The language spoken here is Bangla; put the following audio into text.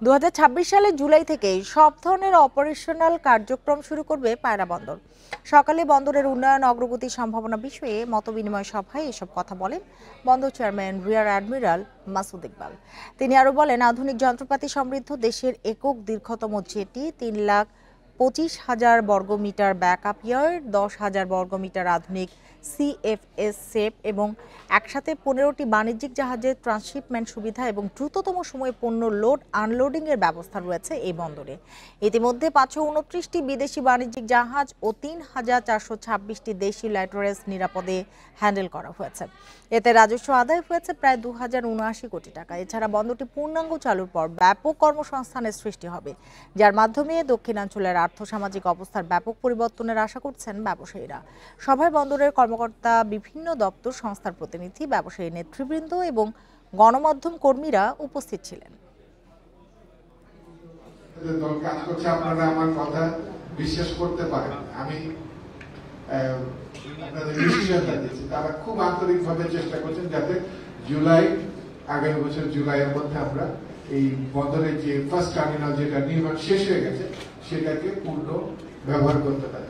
2026 সালের জুলাই থেকে সব ধরনের অপারেশনাল কার্যক্রম শুরু করবে পায়রা বন্দর। সকালে বন্দরের উন্নয়ন অগ্রগতি সম্ভাবনা বিষয়ে মতবিনিময় সভায় এসব কথা বলেন বন্দর chairman rear admiral Masud Iqbal. তিনি আরো বলেন, আধুনিক যন্ত্রপাতি সমৃদ্ধ দেশের একক দীর্ঘতম জেটি 3,25,000 বর্গমিটার ব্যাকআপ ইয়ার্ড, 10,000 বর্গমিটার আধুনিক সিএফএস সেপ এবং একসাথে 15টি বাণিজ্যিক জাহাজের ট্রান্সশিপমেন্ট সুবিধা এবং দ্রুততম সময়ে পণ্য লোড আনলোডিং এর ব্যবস্থা রয়েছে এই বন্দরে। ইতিমধ্যে 529টি বিদেশি বাণিজ্যিক জাহাজ ও 3,426টি দেশি লাইটারেস নিরাপদে হ্যান্ডেল করা হয়েছে। এতে রাজস্ব আদায় হয়েছে প্রায় 2,079 কোটি টাকা। এছাড়া বন্দরটি পূর্ণাঙ্গ চালুর পর ব্যাপক কর্মসংস্থানের সৃষ্টি হবে, যার মাধ্যমে দক্ষিণাঞ্চলের আর্থসামাজিক অবস্থার ব্যাপক পরিবর্তনের আশা করছেন ব্যবসায়ীরা। সভায় বন্দরের কর্মকর্তা, বিভিন্ন দপ্তর সংস্থার প্রতিনিধি, ব্যবসায়ী নেতৃবৃন্দ এবং গণমাধ্যম কর্মীরা উপস্থিত ছিলেন। আপনারা আমার কথা বিশ্বাস করতে পারেন, আমি আপনাদের নিশ্চয়তা দিচ্ছি তারা খুব আন্তরিকভাবে চেষ্টা করছেন যাতে আগামী বছর জুলাইয়ের মধ্যে আমরা এই বন্দরের যে ফার্স্ট টার্মিনাল যেটা নির্মাণ শেষ হয়ে গেছে সেটাকে পূর্ণ ব্যবহার করতে পারি।